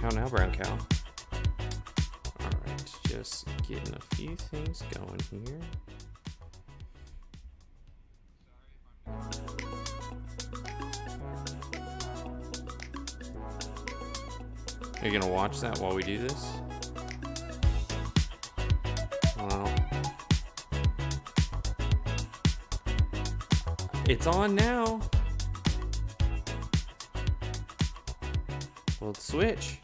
How now, brown cow? Alright, just getting a few things going here. Are you gonna watch that while we do this? Well, it's on now. Well, switch.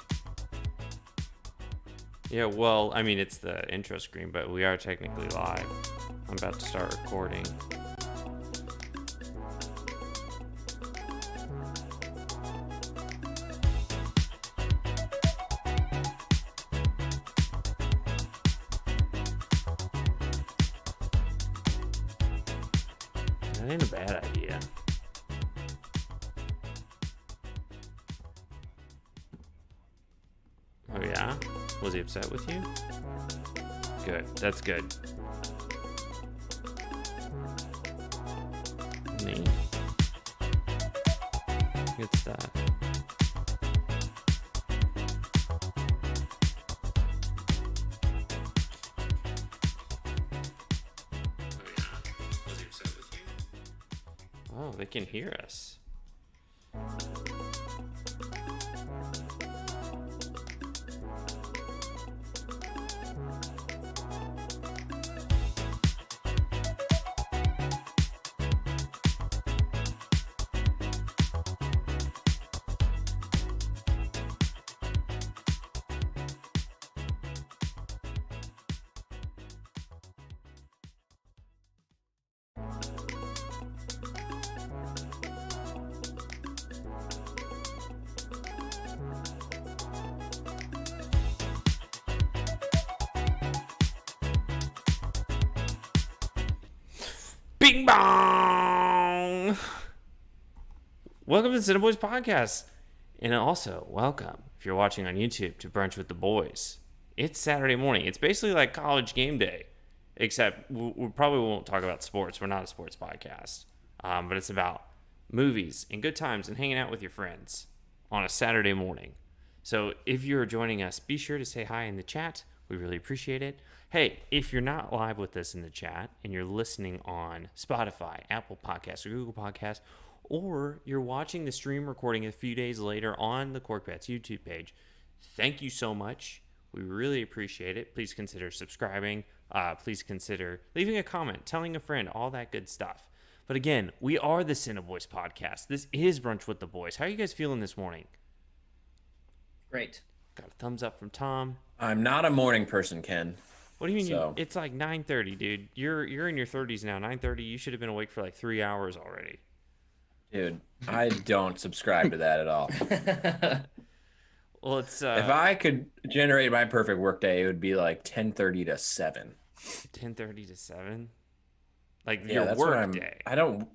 Yeah, well, I mean, it's the intro screen, but we are technically live. I'm about to start recording. That ain't a bad idea. Oh yeah? Was he upset with you? Good. That's good. Neat. Good stuff. Oh, they can hear us. Bing bong! Welcome to the CineBoiz podcast. And also, welcome, if you're watching on YouTube, to Brunch with the Boys. It's Saturday morning. It's basically like college game day, except we probably won't talk about sports. We're not a sports podcast. But it's about movies and good times and hanging out with your friends on a Saturday morning. So if you're joining us, be sure to say hi in the chat. We really appreciate it. Hey, if you're not live with us in the chat and you're listening on Spotify, Apple Podcasts, or Google Podcasts, or you're watching the stream recording a few days later on the Corkbats YouTube page, thank you so much. We really appreciate it. Please consider subscribing. Please consider leaving a comment, telling a friend, all that good stuff. But again, we are the CineBoiz podcast. This is Brunch with the Boys. How are you guys feeling this morning? Great. Got a thumbs up from Tom. I'm not a morning person, Ken. What do you mean? So. It's like 9:30, dude. You're in your 30s now. 9:30. You should have been awake for like 3 hours already. Dude, I don't subscribe to that at all. Well, it's if I could generate my perfect workday, it would be like 10:30 to 7. 10:30 to 7. Like Yeah, your that's work day. I don't.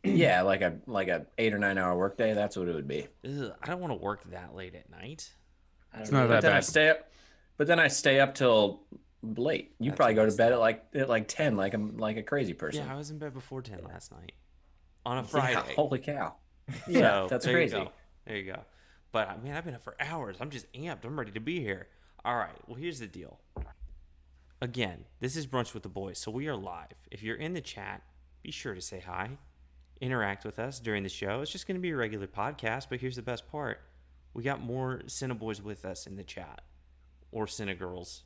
Yeah, like a 8 or 9 hour workday. That's what it would be. Ugh, I don't want to work that late at night. I It's don't not know. that bad. But then I stay up till late. You That's probably go to messed bed up. at like 10, like a crazy person. Yeah, I was in bed before 10 last night on a Friday. Yeah, holy cow. Yeah, that's there crazy. You go. There you go. But man, I've been up for hours. I'm just amped. I'm ready to be here. All right. Well, here's the deal. Again, this is Brunch with the Boys, so we are live. If you're in the chat, be sure to say hi. Interact with us during the show. It's just going to be a regular podcast, but here's the best part. We got more CineBoys with us in the chat. Or CineGirls.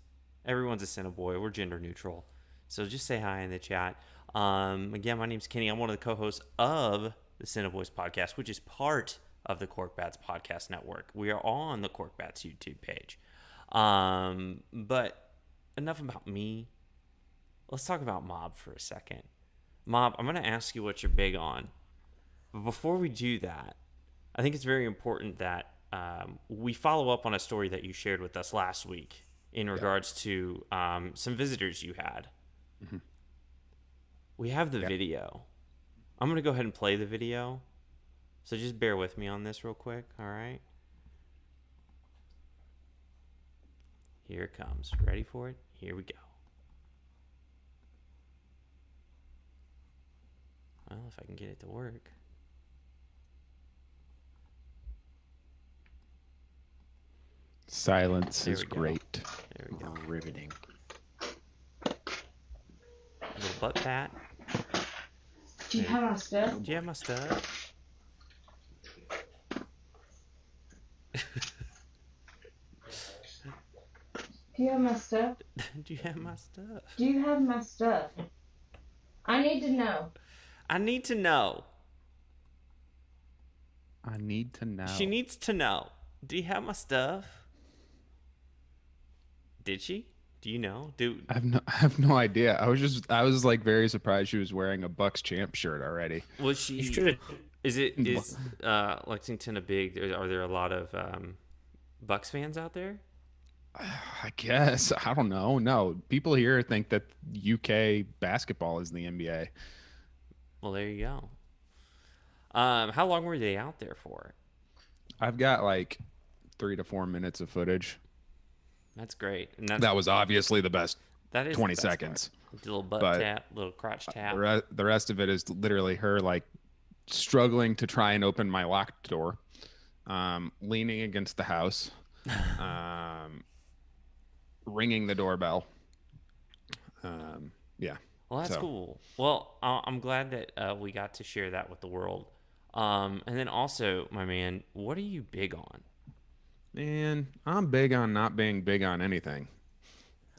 Everyone's a CineBoy. We're gender neutral. So just say hi in the chat. Again, my name's Kenny. I'm one of the co-hosts of the CineBoiz podcast, which is part of the Corkbats podcast network. We are on the Corkbats YouTube page. But enough about me. Let's talk about Mob for a second. Mob, I'm going to ask you what you're big on. But before we do that, I think it's very important that we follow up on a story that you shared with us last week in regards to some visitors you had. Mm-hmm. We have the video. I'm going to go ahead and play the video. So just bear with me on this real quick, all right? Here it comes. Ready for it? Here we go. Well, if I can get it to work. Silence There is we go. great. There we go. Riveting. A little butt pat. Do you have my stuff? Do you have my stuff? Do you have my stuff? Do you have my stuff? Do you have my stuff? I need to know. I need to know. I need to know. She needs to know. Do you have my stuff? Did she? Do you know? I have no idea. I was like very surprised she was wearing a Bucks champ shirt already. Was she? You should have. Is Lexington a big? Are there a lot of Bucks fans out there? I guess. I don't know. No, people here think that UK basketball is the NBA. Well, there you go. How long were they out there for? I've got like 3 to 4 minutes of footage. That's great. And that's, That was obviously the best that is 20 the best seconds. part. A little butt But- tap, little crotch tap. The rest of it is literally her like struggling to try and open my locked door, leaning against the house, ringing the doorbell. Yeah. Well, that's So- cool. Well, I'm glad that we got to share that with the world. And then also, my man, what are you big on? Man, I'm big on not being big on anything.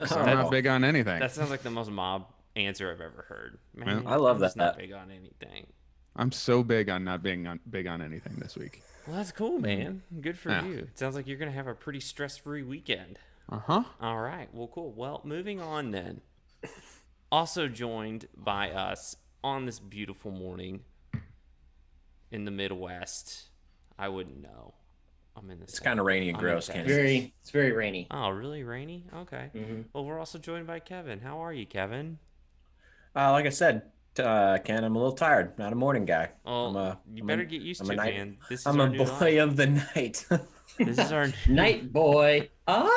So I'm That- not big on anything. That sounds like the most mob answer I've ever heard. Man, Yeah. I love I'm just not that. big on anything. I'm so big on not being big on anything this week. Well, that's cool, man. Good for Yeah. you. It sounds like you're going to have a pretty stress-free weekend. Uh-huh. All right. Well, cool. Well, moving on then. Also joined by us on this beautiful morning in the Midwest. I wouldn't know. I'm in this. It's kind of rainy and I'm gross, in Kansas. Texas. It's very rainy. Oh, really rainy? Okay. Mm-hmm. Well, we're also joined by Kevin. How are you, Kevin? Like I said, Ken, I'm a little tired. Not a morning guy. Oh, you better get used I'm to a it, night- man. This is I'm our a new boy life. of the night. This is our Night boy. Ah!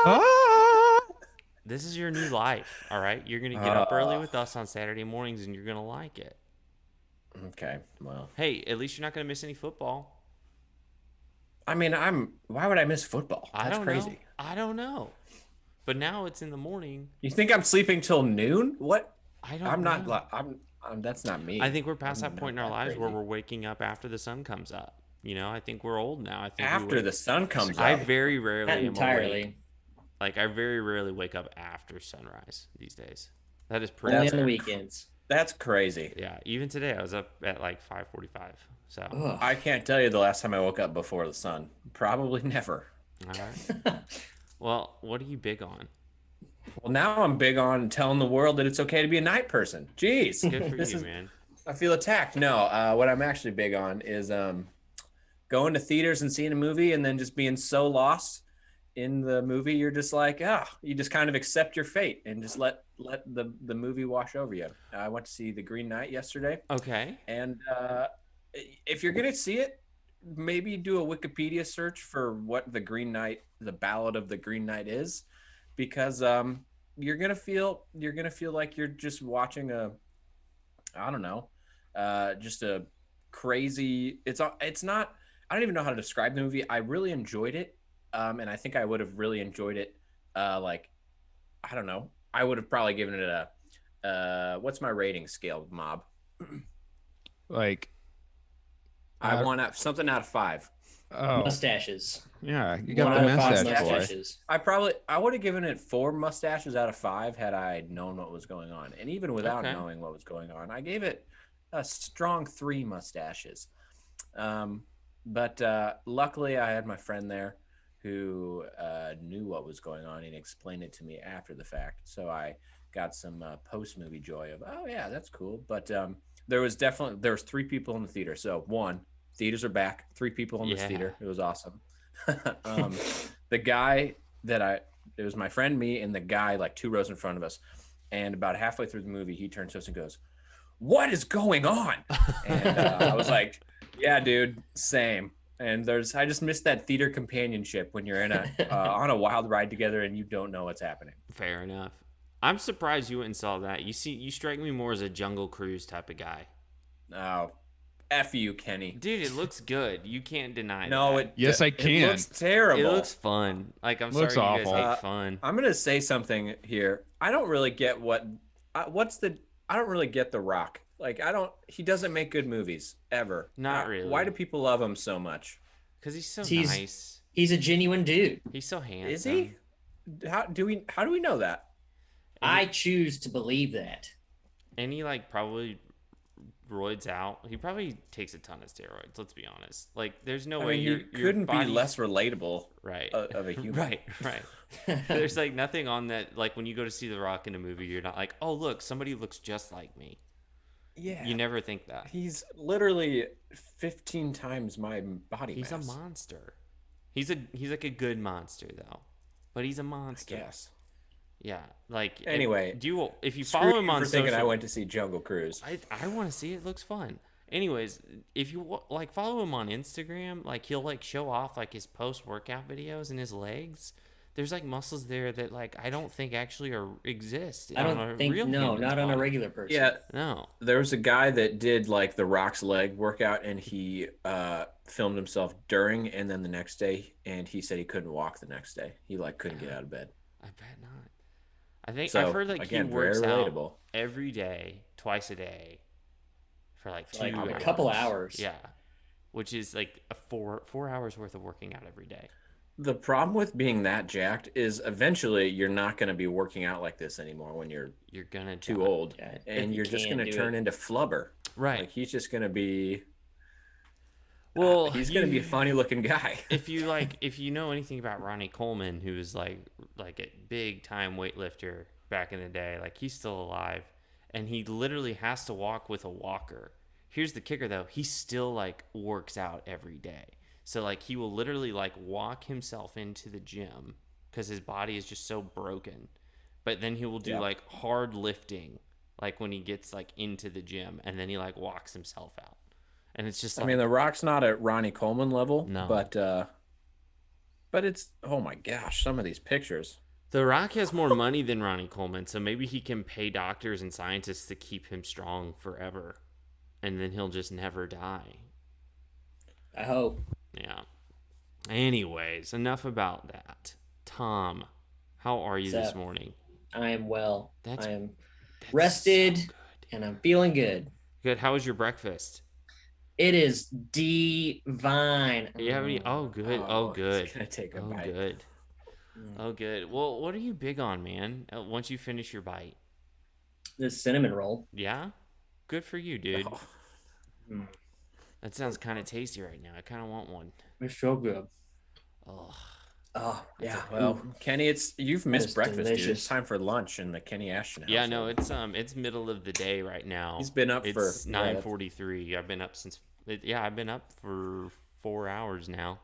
Ah! This is your new life. All right. You're gonna get up early with us on Saturday mornings, and you're gonna like it. Okay, well, Hey, at least you're not gonna miss any football. I mean, why would I miss football? I That's don't crazy. know. I don't know. But now it's in the morning. You think I'm sleeping till noon? What? I don't. I'm not. know. I'm. That's not me. I think we're past I'm that point in not our that lives where crazy. we're waking up after the sun comes up. You know, I think we're old now. I think we After wake- the sun comes I up. very rarely Not am entirely. awake. Like I very rarely wake up after sunrise these days. That is pretty. Only That's on the fair. weekends. That's crazy. Yeah, even today I was up at like 5:45. So, Ugh. I can't tell you the last time I woke up before the sun. Probably never. all right. Well, what are you big on? Well, now I'm big on telling the world that it's okay to be a night person. Jeez. Good for This you, is- man. I feel attacked. No, what I'm actually big on is going to theaters and seeing a movie and then just being so lost in the movie, you're just like, you just kind of accept your fate and just let the movie wash over you. I went to see The Green Knight yesterday, Okay. and if you're gonna see it, maybe do a Wikipedia search for what the Green Knight, the Ballad of the Green Knight is, because you're gonna feel like you're just watching I don't know, just a crazy. It's not. I don't even know how to describe the movie. I really enjoyed it, and I think I would have really enjoyed it. Like, I don't know. I would have probably given it a. What's my rating scale, Mob? Like, I want something out of 5. oh, Mustaches. yeah, you got 1 the out of 5 mustache boy. mustaches. I would have given it 4 mustaches out of 5 had I known what was going on. And even without Okay. knowing what was going on, I gave it a strong 3 mustaches. But luckily I had my friend there who knew what was going on and explained it to me after the fact. So I got some post-movie joy of, oh yeah, that's cool. But there was 3 people in the theater. So 1, theaters are back, 3 people in this Yeah. theater. It was awesome. The guy it was my friend, me, and the guy like 2 rows in front of us. And about halfway through the movie, he turns to us and goes, "What is going on?" And I was like, "Yeah, dude, same." And I just missed that theater companionship when you're in on a wild ride together and you don't know what's happening. Fair enough. I'm surprised you went and saw that. You strike me more as a Jungle Cruise type of guy. Oh, F you, Kenny. Dude, it looks good. You can't deny No, that. it. Yes, I It can. looks terrible. It looks fun. Like, I'm Looks sorry you awful. guys hate fun. I'm gonna say something here. I don't really get I don't really get The Rock. Like, he doesn't make good movies ever. Not really. Why do people love him so much? Because he's so He's- nice. He's a genuine dude. He's so handsome. Is he? How do we know that? I choose to believe that. And he, like, probably roids out. He probably takes a ton of steroids, let's be honest. Like, there's no I way mean, your you couldn't body... be less relatable Right. of a human. Right. There's, like, nothing on that. Like, when you go to see The Rock in a movie, you're not like, oh, look, somebody looks just like me. Yeah. You never think that. He's literally 15 times my body He's mass. a monster. He's like a good monster, though. But he's a monster. Yes. Yeah. Like, Anyway, if you Screw follow you him on for thinking social... I went to see Jungle Cruise. I want to see it. It looks fun. Anyways, if you like follow him on Instagram, like he'll like show off like his post workout videos and his legs. There's like muscles there that like I don't think actually exist. I on don't a think real no, human's not on a body. regular person. Yeah, No. there was a guy that did like the Rock's leg workout, and he filmed himself during and then the next day, and he said he couldn't walk the next day. He like couldn't get out of bed. I bet not. I think So, I've heard like again, he very works out relatable. every day, twice a day, for like For, 2 like, hours. a couple hours. Yeah, which is like a 4 hours worth of working out every day. The problem with being that jacked is eventually you're not going to be working out like this anymore when you're You're gonna too die. old, Yeah, if and you you're just can going to do turn it. into flubber. Right. Like he's just going to be. Well, he's going to be a funny looking guy. if you know anything about Ronny Coleman, who was like a big time weightlifter back in the day, like he's still alive, and he literally has to walk with a walker. Here's the kicker though, he still like works out every day. So like he will literally like walk himself into the gym because his body is just so broken. But then he will do like hard lifting, like when he gets like into the gym, and then he like walks himself out. And it's just like, I mean, The Rock's not at Ronnie Coleman level, No. but it's, oh my gosh, some of these pictures. The Rock has more money than Ronnie Coleman, so maybe he can pay doctors and scientists to keep him strong forever, and then he'll just never die. I hope. Yeah. Anyways, enough about that. Tom, how are you this Sup? morning? I am well. That's- I am That's rested so good. and I'm feeling good. Good. How was your breakfast? It is divine. Do you have any? Oh, good. Oh, good. He's gonna take a Oh, bite. good. Oh, good. Well, what are you big on, man? Once you finish your bite. This cinnamon roll. Yeah? Good for you, dude. Oh, Mm. That sounds kind of tasty right now. I kind of want one. It's so good. Oh, Oh, yeah. well, Kenny, you've missed is breakfast, dude. It's delicious. time for lunch in the Kenny Ashton house. yeah. No, it's middle of the day right now. He's been up for It's 9:43. I've been up since. I've been up for 4 hours now.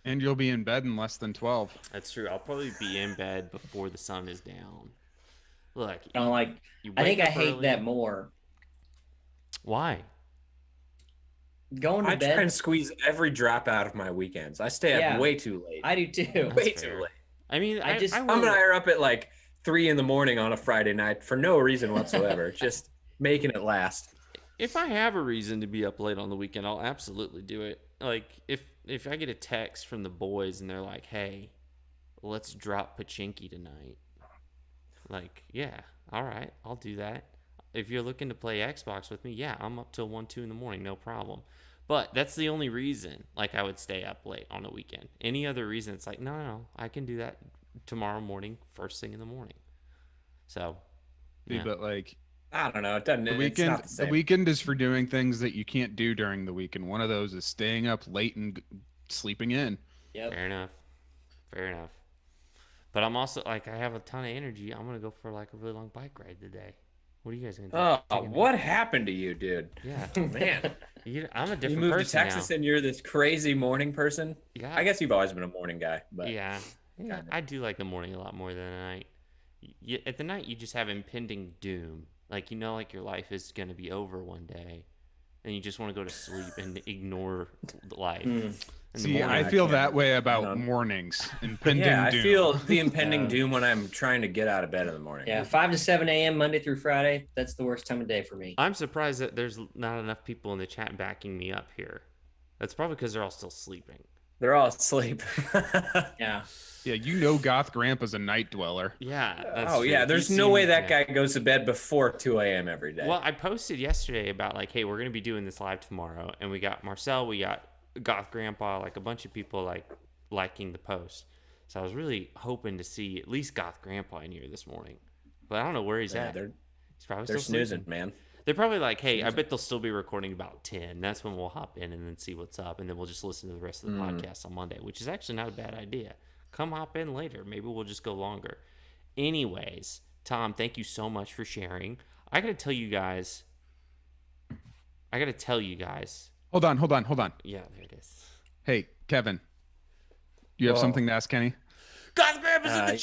And you'll be in bed in less than 12. That's true. I'll probably be in bed before the sun is down. Look, I don't like. you I think wake I up hate early. that more. Why? Going to I try bed. and squeeze every drop out of my weekends. I stay up Yeah. way too late. I do too. way That's too fair. late. I mean, I just- I'm and I are up at like 3 a.m. on a Friday night for no reason whatsoever. Just making it last. If I have a reason to be up late on the weekend, I'll absolutely do it. Like if I get a text from the boys and they're like, "Hey, let's drop Pachinki tonight." Like, yeah, all right, I'll do that. If you're looking to play Xbox with me, yeah, I'm up till 1, 2 in the morning, no problem. But that's the only reason, like, I would stay up late on a weekend. Any other reason, it's like, no, I can do that tomorrow morning, first thing in the morning. So, Dude, yeah. but like I don't know. It doesn't. the It's weekend, not the same. weekend is for doing things that you can't do during the week, and one of those is staying up late and sleeping in. Yep. Fair enough. Fair enough. But I'm also, like, I have a ton of energy. I'm going to go for, like, a really long bike ride today. What are you guys going to do? Oh, Take a nap? what happened to you, dude? Yeah. Man, I'm a you different moved to person Texas now. and you're this crazy morning person. Yeah. I guess you've always been a morning guy, but Yeah. Kinda. I do like the morning a lot more than the night. At the night, you just have impending doom. Like, you know, like your life is going to be over one day. And you just want to go to sleep and ignore life. in the See, morning. I I feel can't that way know. about mornings. Impending Yeah, I doom. feel the impending Yeah. doom when I'm trying to get out of bed in the morning. Yeah, 5 to 7 a.m. Monday through Friday. That's the worst time of day for me. I'm surprised that there's not enough people in the chat backing me up here. That's probably because they're all still sleeping. They're all asleep. Yeah. Yeah, you know, Goth Grandpa's a night dweller. Yeah. That's Oh true. yeah, He there's no way seemed- that yeah. guy goes to bed before 2 a.m. every day. Well, I posted yesterday about like, hey, we're gonna be doing this live tomorrow, and we got Marcel, we got Goth Grandpa, like a bunch of people like liking the post. So I was really hoping to see at least Goth Grandpa in here this morning, but I don't know where he's Yeah, at. they're He's probably they're still snoozing, sleeping. man. They're probably like, hey, I bet they'll still be recording about 10. That's when we'll hop in and then see what's up, and then we'll just listen to the rest of the podcast on Monday, which is actually not a bad idea. Come hop in later. Maybe we'll just go longer. Anyways, Tom, thank you so much for sharing. I gotta tell you guys. Hold on. Yeah, there it is. Hey, Kevin, do you have Whoa. something to ask Kenny? Goth Grandpa's in the yeah.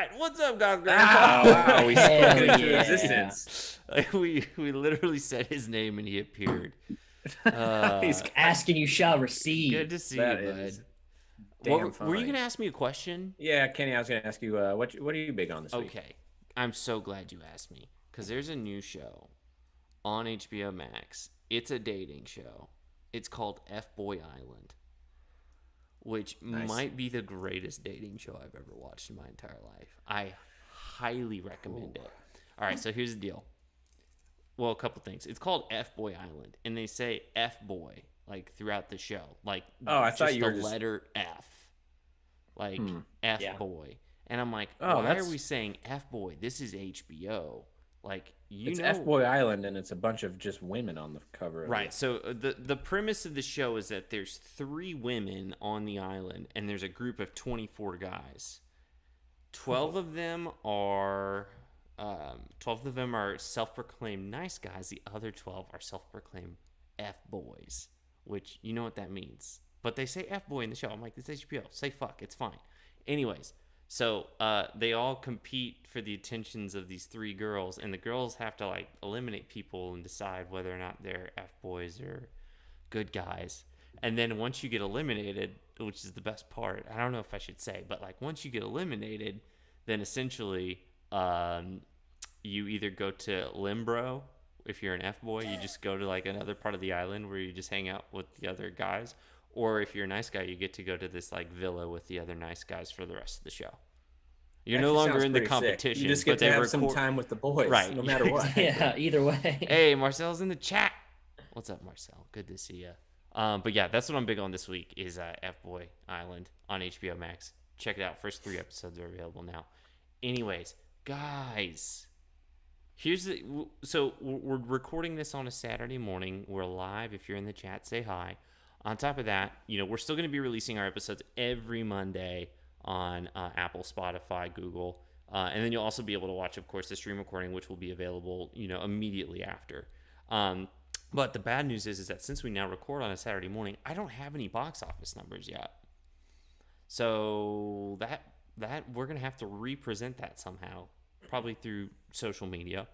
chat. What's up, Goth Oh, Grandpa? wow, we Hell spoke it into yeah. existence. Like, we literally said his name and he appeared. He's Asking you shall receive. Good to see That you, bud. is damn Were you funny. gonna ask me a question? Yeah, Kenny, I was gonna ask you what are you big on this week? Okay, I'm so glad you asked me because there's a new show on HBO Max. It's a dating show. It's called FBoy Island, which Nice. might be the greatest dating show I've ever watched in my entire life. I highly recommend it. All right, so here's the deal. Well, a couple things. It's called FBoy Island, and they say F-boy like throughout the show, like Oh, I thought just you were the just- letter F, like Hmm. F-boy. And I'm like, Oh, why are that's- we saying F-boy? This is HBO. Like, you It's know, F-Boy Island, and it's a bunch of just women on the cover. Of right. it. So the premise of the show is that there's 3 women on the island, and there's a group of 24 guys. 12 of them are 12 of them are self-proclaimed nice guys. The other 12 are self-proclaimed F-boys, which you know what that means. But they say F-boy in the show. I'm like, it's HBO. Say fuck. It's fine. Anyways, so they all compete for the attentions of these 3 girls, and the girls have to like eliminate people and decide whether or not they're F-boys or good guys. And then once you get eliminated, which is the best part, I don't know if I should say, but like once you get eliminated, then essentially you either go to Limbro. If you're an F-boy, you just go to like another part of the island where you just hang out with the other guys. Or if you're a nice guy, you get to go to this like villa with the other nice guys for the rest of the show. You're no Actually longer sounds in the pretty sick. competition. You just but get to they have some record- time with the boys, Right. No matter what. Yeah, either way. Hey, Marcel's in the chat. What's up, Marcel? Good to see you. But yeah, that's what I'm big on this week is FBoy Island on HBO Max. Check it out. First 3 episodes are available now. Anyways, guys, so we're recording this on a Saturday morning. We're live. If you're in the chat, say hi. On top of that, we're still going to be releasing our episodes every Monday on Apple, Spotify, Google. And then you'll also be able to watch, of course, the stream recording, which will be available, immediately after. But the bad news is that since we now record on a Saturday morning, I don't have any box office numbers yet. So that we're going to have to represent that somehow, probably through social media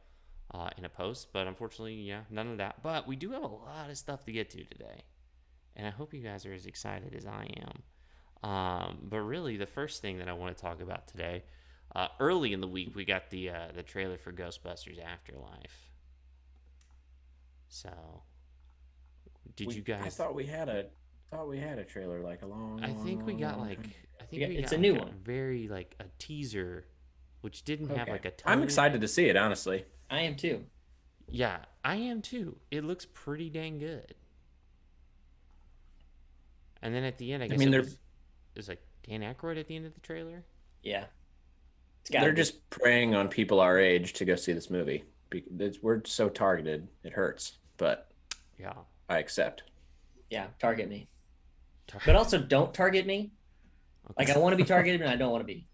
in a post. But unfortunately, yeah, none of that. But we do have a lot of stuff to get to today. And I hope you guys are as excited as I am. But really, the first thing that I want to talk about today, early in the week, we got the trailer for Ghostbusters Afterlife. So, did you guys? I thought we had a trailer like a long. I think we got like time. It's a new like one. very like a teaser, which didn't have Okay. like a ton. I'm excited to see it, honestly. I am too. Yeah, I am too. It looks pretty dang good. And then at the end, I guess mean, it was like Dan Aykroyd at the end of the trailer. Yeah. They're just preying on people our age to go see this movie. We're so targeted, it hurts, but Yeah. I accept. Yeah, target me. But also don't target me. Like I want to be targeted and I don't want to be.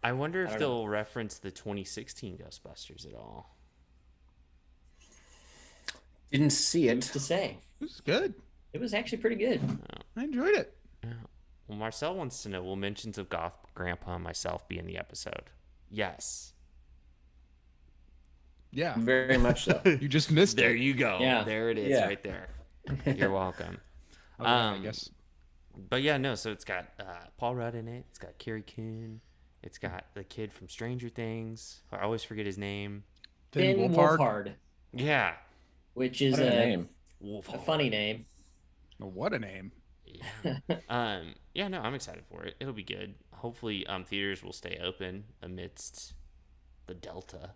I wonder if I don't they'll reference the 2016 Ghostbusters at all. Didn't see Who's it. to say? It was good. It was actually pretty good. I enjoyed it. Yeah. Well, Marcel wants to know, will mentions of Goth Grandpa and myself be in the episode? Yes. Yeah. Very much so. You just missed There it. you go. Yeah. There it is Yeah. right there. You're welcome. Oh, yeah, I guess. But yeah, no. So it's got Paul Rudd in it. It's got Carrie Coon. It's got the kid from Stranger Things. I always forget his name. Finn Wolfhard, Yeah, which is What a name. a funny name. What a name. Yeah. Yeah, no, I'm excited for it. It'll be good. Hopefully, theaters will stay open amidst the Delta.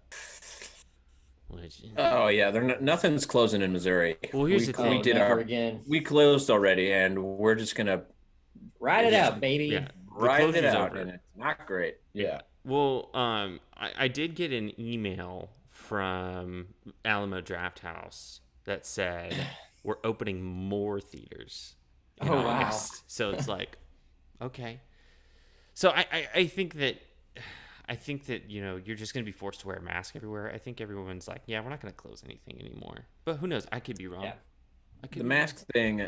Which, Oh yeah, nothing's closing in Missouri. Well, here's the thing. We did never our again. we closed already, and we're just gonna Ride it out, baby. yeah, the ride it closure's out, over. and it's not great. Yeah. Well, I did get an email from Alamo Draft House that said we're opening more theaters in Oh, wow. August. So it's like, okay. So I think that you're just gonna be forced to wear a mask everywhere. I think everyone's like, yeah, we're not gonna close anything anymore. But who knows? I could be wrong. Yeah. The mask thing,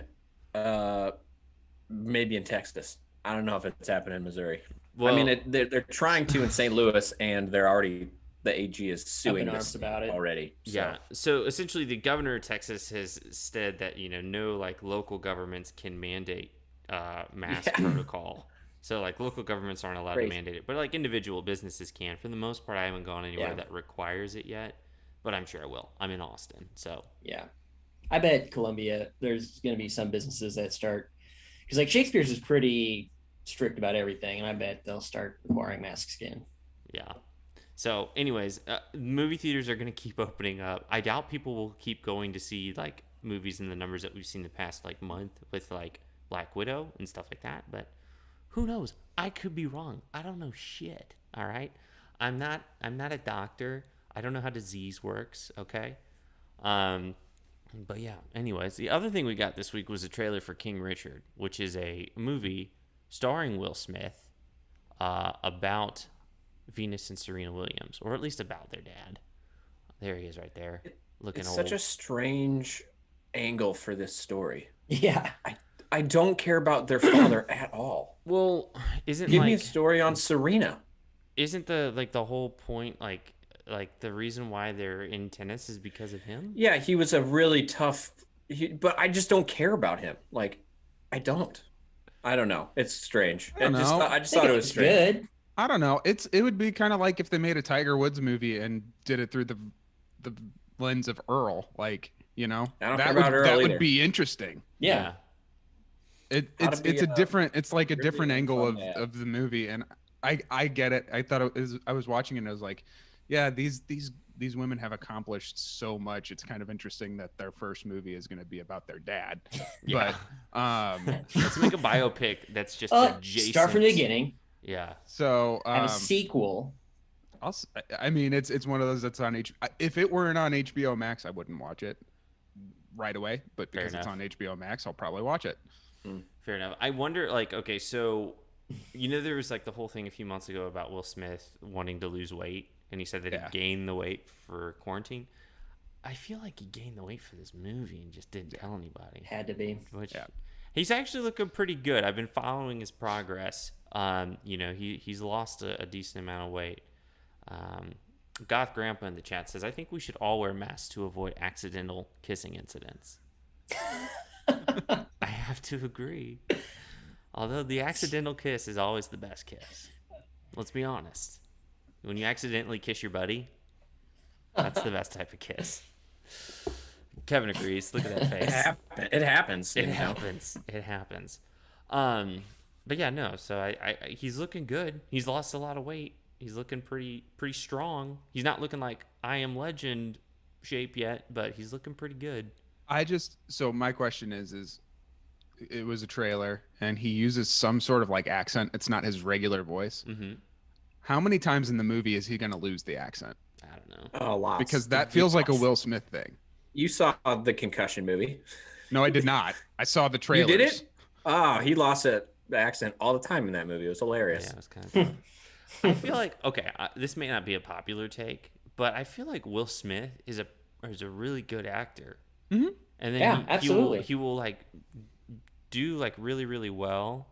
maybe in Texas. I don't know if it's happening in Missouri. Well, I mean, they're trying to in St. Louis, and the AG is suing Up in arms this about it. already. So. yeah. So essentially, the governor of Texas has said that no like local governments can mandate mask protocol. So like local governments aren't allowed to mandate it, but like individual businesses can. For the most part, I haven't gone anywhere that requires it yet, but I'm sure I will. I'm in Austin, so Yeah. I bet Columbia, there's going to be some businesses that start, because like Shakespeare's is pretty strict about everything, and I bet they'll start requiring masks again. yeah. So, anyways, movie theaters are going to keep opening up. I doubt people will keep going to see like movies in the numbers that we've seen the past like month with like Black Widow and stuff like that. But who knows? I could be wrong. I don't know shit. All right, I'm not a doctor. I don't know how disease works. Okay. But yeah. Anyways, the other thing we got this week was a trailer for King Richard, which is a movie starring Will Smith about Venus and Serena Williams, or at least about their dad. There he is right there, looking It's old. such a strange angle for this story. Yeah. I don't care about their father at all. Well, isn't Give like me a story on Serena. isn't the whole point like the reason why they're in tennis is because of him? Yeah, he was a really tough, but I just don't care about him. Like, I don't know. It's strange. I don't know. I just thought it was strange. Good. I don't know. It would be kind of like if they made a Tiger Woods movie and did it through the lens of Earl. Like, I don't that care would about Earl that either. would be interesting. Yeah. How to be It's a different really different angle fun dad. of the movie, and I get it. I thought I was watching it and I was like, yeah, these women have accomplished so much. It's kind of interesting that their first movie is going to be about their dad. Yeah. But Let's make a biopic that's just Oh, adjacent. start from the beginning. Yeah. so Have a sequel. I mean, it's one of those that's on if it weren't on HBO Max, I wouldn't watch it right away. But Fair because it's enough. on HBO Max, I'll probably watch it. Fair enough. I wonder, like, okay, so there was like the whole thing a few months ago about Will Smith wanting to lose weight, and he said that he gained the weight for quarantine. I feel like he gained the weight for this movie and just didn't tell anybody. Had to be. Which he's actually looking pretty good. I've been following his progress. He's lost a decent amount of weight. Goth Grandpa in the chat says, I think we should all wear masks to avoid accidental kissing incidents. I have to agree. Although the accidental kiss is always the best kiss. Let's be honest. When you accidentally kiss your buddy, that's the best type of kiss. Kevin agrees. Look at that face. It happens. It happens. It happens. But yeah, no. So I he's looking good. He's lost a lot of weight. He's looking pretty strong. He's not looking like I Am Legend shape yet, but he's looking pretty good. So my question is it was a trailer and he uses some sort of like accent. It's not his regular voice. Mm-hmm. How many times in the movie is he going to lose the accent? I don't know. A lot. Because that feels like a Will Smith thing. You saw the Concussion movie. No, I did not. I saw the trailers. You did it? Oh, he lost the accent all the time in that movie. It was hilarious. Yeah, it was kind of fun. I feel like, okay, this may not be a popular take, but I feel like Will Smith is a really good actor. Mm-hmm. And then absolutely. he will like do like really, really well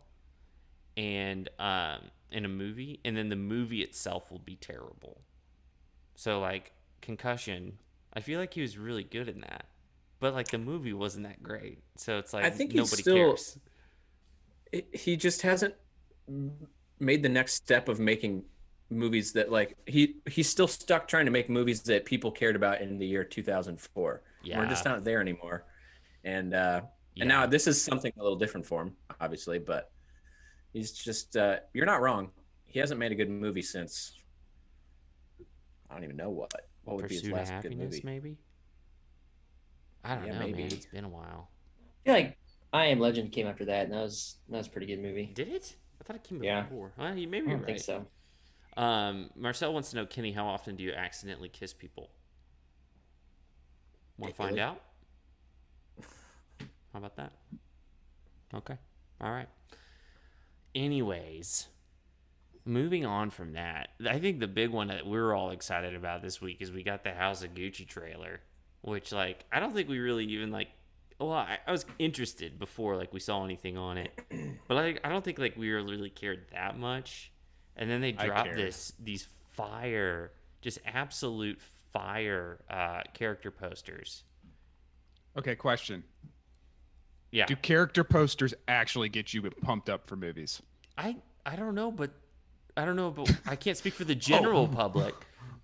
and in a movie, and then the movie itself will be terrible. So like Concussion, I feel like he was really good in that, but like the movie wasn't that great. So it's like I think nobody he's still cares. he just hasn't made the next step of making movies that like he's still stuck trying to make movies that people cared about in the year 2004. Yeah. We're just not there anymore. And Yeah. now this is something a little different for him, obviously, but he's just you're not wrong. He hasn't made a good movie since I don't even know what would be his Pursuit of last good Happiness, movie. maybe. I don't Yeah, know, maybe. man. It's been a while. I feel like I Am Legend came after that, and that was a pretty good movie. Did it? I thought it came Yeah. before. Maybe I you're don't right. think so. Marcel wants to know, Kenny, how often do you accidentally kiss people? Want to find out? How about that? Okay. All right. Anyways, moving on from that, I think the big one that we're all excited about this week is we got the House of Gucci trailer, which, like, I don't think we really even, like, well, I was interested before, like, we saw anything on it, but like, I don't think, like, we really cared that much. And then they dropped cared. these fire, just absolute fire character posters. Okay, question. Yeah. Do character posters actually get you pumped up for movies? I don't know, but I can't speak for the general public.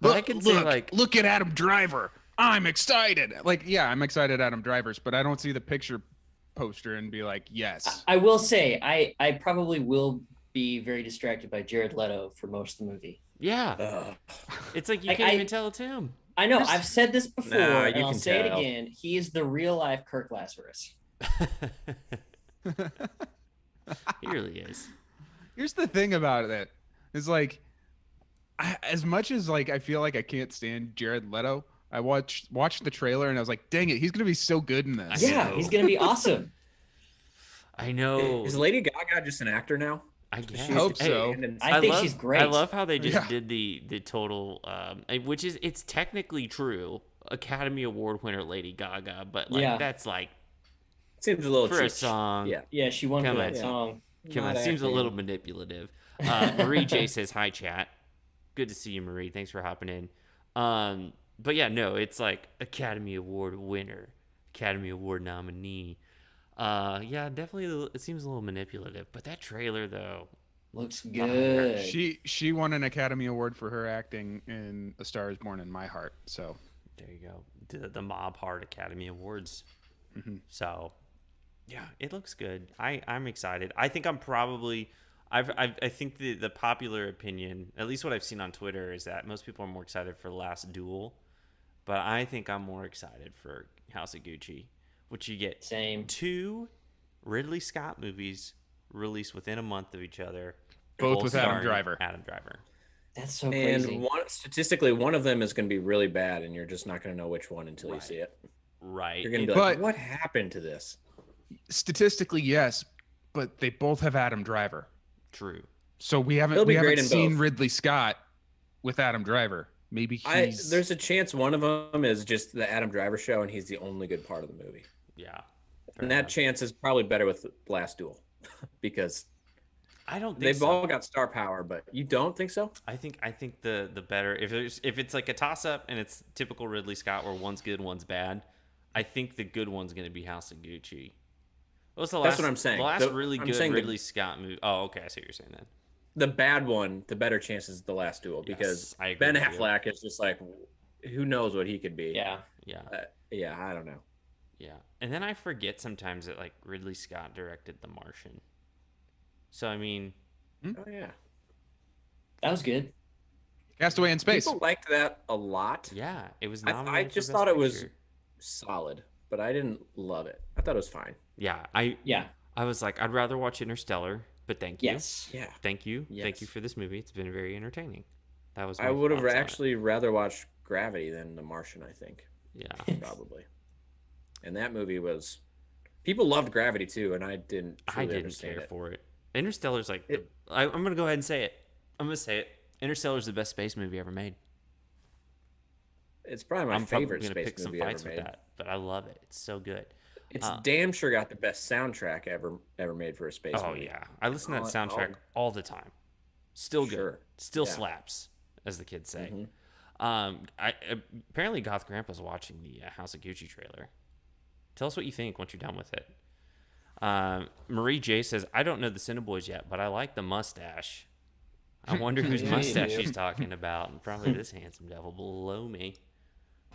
But I can say, like, look at Adam Driver. I'm excited. Like, yeah, I'm excited Adam Driver's, but I don't see the picture poster and be like, yes. I will say I probably will be very distracted by Jared Leto for most of the movie. yeah, Ugh. it's like you Like, can't I- even tell it's him. I know I've said this before, Nah, and you I'll can say it tell. again. He is the real life Kirk Lazarus. He really is. Here's the thing about it is like, as much as like I feel like I can't stand Jared Leto, I watched the trailer and I was like, dang it, he's gonna be so good in this. I Yeah, know. he's gonna be awesome. I know. Is Lady Gaga just an actor now? I Does guess. she hope stay so. in and- I think love, she's great. I love how they just Yeah. did the total, which is, it's technically true, Academy Award winner Lady Gaga, but like Yeah. that's like Seems a little for a cheap. song. Yeah. Yeah, she won Come for on. that song. Come on, Not seems a acting. little manipulative. Marie J says, hi, chat. Good to see you, Marie. Thanks for hopping in. But yeah, no, it's like Academy Award winner, Academy Award nominee. Yeah, definitely, it seems a little manipulative. But that trailer, though, Looks good. She won an Academy Award for her acting in A Star Is Born in My Heart. So there you go. The Mob Heart Academy Awards. Mhm. So, yeah, it looks good. I'm excited. I think I'm probably... I think the popular opinion, at least what I've seen on Twitter, is that most people are more excited for Last Duel, but I think I'm more excited for House of Gucci, which you get Same. 2 Ridley Scott movies released within a month of each other, both with Adam starring Driver. Adam Driver. That's so And crazy. statistically, one of them is going to be really bad, and you're just not going to know which one until you Right. see it. Right. You're going to It- be like, But- what happened to this? Statistically, yes, but they both have Adam Driver. True. So we He'll haven't be great in seen both. Ridley Scott with Adam Driver. Maybe he's There's a chance one of them is just the Adam Driver show, and he's the only good part of the movie. Yeah. Fair And that enough. chance is probably better with Last Duel because I don't think they've so. all got star power. But you don't think so? I think the better, if it's like a toss up and it's typical Ridley Scott where one's good, one's bad, I think the good one's going to be House of Gucci. What's the last? That's what I'm saying. The last really I'm good saying Ridley Scott movie. Oh, okay, I see what you're saying then. The bad one, the better chance is the Last Duel because Yes, I agree Ben with you. Affleck is just like, who knows what he could be? Yeah. Yeah, Yeah, I don't know. yeah. And then I forget sometimes that like Ridley Scott directed The Martian. So I mean, Oh yeah, That was good. Castaway in Space. people liked that a lot. yeah, it was I nominated. just for thought Best it was Picture. solid, but I didn't love it. I thought it was fine. Yeah, Yeah. I was like, I'd rather watch Interstellar, but thank you. Yes. Yeah, Thank you. Thank you Yes. for this movie. It's been very entertaining. That was. I my would have thoughts on it. actually rather watched Gravity than The Martian. I think Yeah. probably. And that movie was, people loved Gravity too, and I didn't. I truly didn't understand care it. for it. Interstellar's like, It- I'm gonna go ahead and say it. I'm gonna say it. Interstellar's the best space movie ever made. It's probably my I'm favorite probably gonna space pick some movie ever fights with made. that, but I love it. It's so good. It's Uh, damn sure got the best soundtrack ever made for a space Oh movie. yeah, I listen to that Oh, soundtrack all the time. Still good. Sure. Still Yeah. slaps, as the kids say. Mhm. Apparently Goth Grandpa's watching the House of Gucci trailer. Tell us what you think once you're done with it. Marie J says, I don't know the CineBoiz yet, but I like the mustache. I wonder whose Yeah, mustache you do. she's talking about. And probably this handsome devil below me.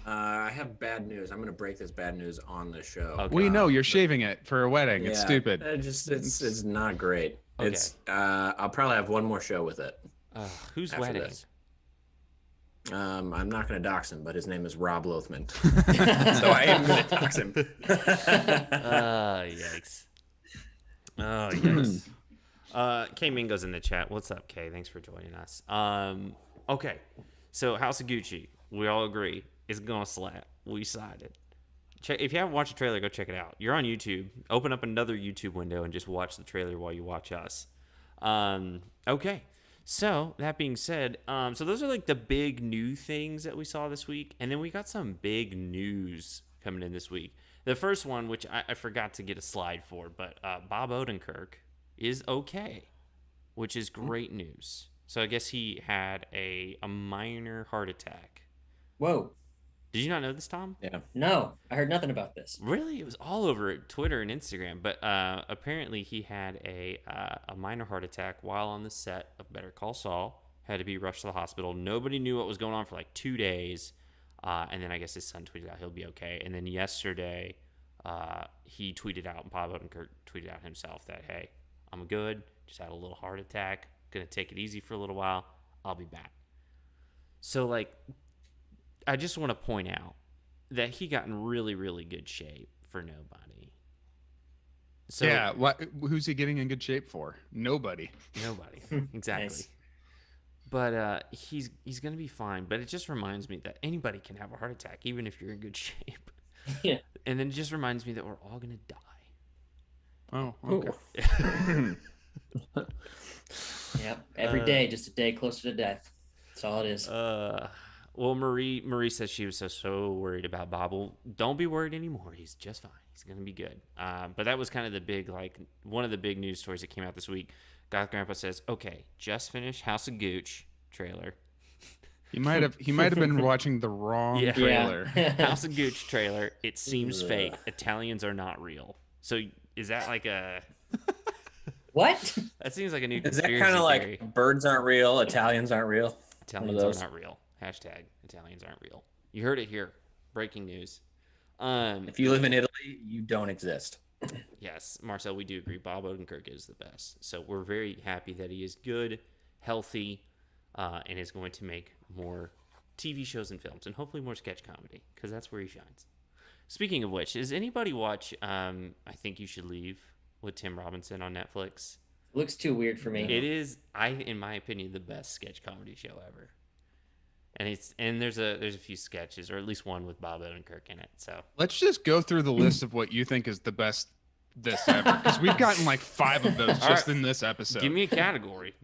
I have bad news. I'm going to break this bad news on the show. Okay. We know you're shaving it for a wedding. It's stupid. It's not great. Okay. It's I'll probably have one more show with it. Whose After wedding? this. I'm not going to dox him, but his name is Rob Lothman. So I am going to dox him. Yikes. Oh, yikes. Kay Mingo's in the chat. What's up, Kay? Thanks for joining us. Okay. So, House of Gucci, we all agree, is going to slap. We decided. If you haven't watched the trailer, go check it out. You're on YouTube. Open up another YouTube window and just watch the trailer while you watch us. Okay. So, that being said, so those are like the big new things that we saw this week. And then we got some big news coming in this week. The first one, which I forgot to get a slide for, but Bob Odenkirk is okay, which is great news. So I guess he had a minor heart attack. Whoa. Did you not know this, Tom? Yeah. No, I heard nothing about this. Really? It was all over Twitter and Instagram. But apparently he had a minor heart attack while on the set of Better Call Saul. Had to be rushed to the hospital. Nobody knew what was going on for like 2 days. And then I guess his son tweeted out he'll be okay. And then yesterday he tweeted out, Bob Odenkirk tweeted out himself that, hey, I'm good. Just had a little heart attack. Gonna take it easy for a little while. I'll be back. So, like, I just want to point out that he got in really, really good shape for nobody. So, yeah. Who's he getting in good shape for? Nobody. Nobody. Exactly. Nice. But he's gonna be fine. But it just reminds me that anybody can have a heart attack, even if you're in good shape. Yeah. And then it just reminds me that we're all gonna die. Oh, okay. Yep. Every day, just a day closer to death. That's all it is. Well, Marie says she was so worried about Bob. Well, don't be worried anymore. He's just fine. He's gonna be good. But that was kind of the big, like, one of the big news stories that came out this week. Goth Grandpa says, "Okay, just finished House of Gooch trailer." He might have been watching the wrong trailer. House of Gooch trailer. It seems fake. Italians are not real. So is that like a? What? That seems like a new Is that conspiracy kind of theory. like birds aren't real, Italians aren't real? Italians are not real. Hashtag Italians aren't real. You heard it here. Breaking news. If you live in Italy, you don't exist. Yes, Marcel, we do agree. Bob Odenkirk is the best. So we're very happy that he is good, healthy, and is going to make more TV shows and films, and hopefully more sketch comedy, because that's where he shines. Speaking of which, does anybody watch I Think You Should Leave with Tim Robinson on Netflix? Looks too weird for me. It is, in my opinion, the best sketch comedy show ever. And there's a few sketches, or at least one with Bob Odenkirk in it. So Let's just go through the list of what you think is the best this ever, because we've gotten like 5 of those just in this episode. give me a category.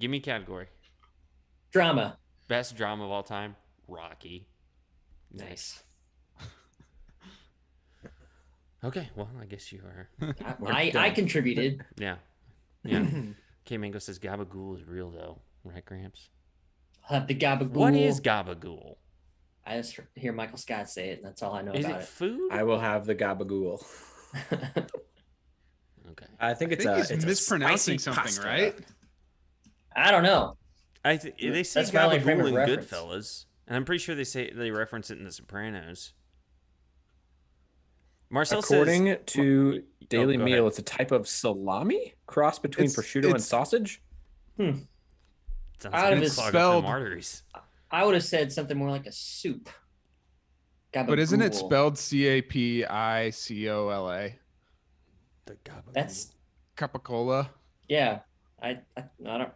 Drama. Best drama of all time, Rocky. Nice. Okay, well, I guess you are. I contributed. Yeah. K Mango says Gabagool is real though, right, Gramps? I'll have the gabagool. What is Gabagool? I just hear Michael Scott say it, and that's all I know Is about it food? I will have the gabagool. Okay. I think he's it's mispronouncing a spicy something, pasta. right? I don't know. They say That's my only frame Gabagool of in reference. Goodfellas, and I'm pretty sure they reference it in The Sopranos. Marcel According says, to Daily go Meal, ahead. it's a type of salami cross between prosciutto and it's- sausage. Sounds Out like of it's his clogged up spelled- them arteries. I would have said something more like a soup. But isn't it Gabagool. spelled Capicola? The Gabagool. That's Capicola? yeah. I don't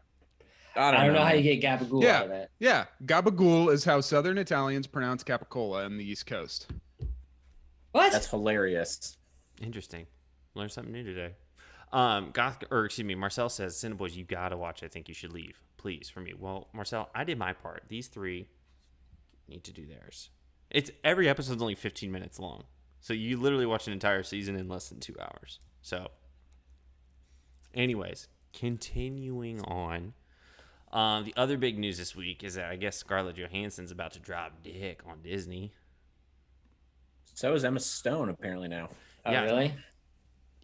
I know how you get gabagool out of that. Yeah, gabagool is how Southern Italians pronounce capicola in the East Coast. What? That's hilarious. Interesting. Learned something new today. Marcel says, CineBoiz, you gotta watch I Think You Should Leave. Please, for me. Well, Marcel, I did my part. These 3 need to do theirs. Every episode's only 15 minutes long. So you literally watch an entire season in less than 2 hours. So, anyways, continuing on. The other big news this week is that I guess Scarlett Johansson's about to drop dick on Disney. So is Emma Stone apparently now. Oh, yeah. really?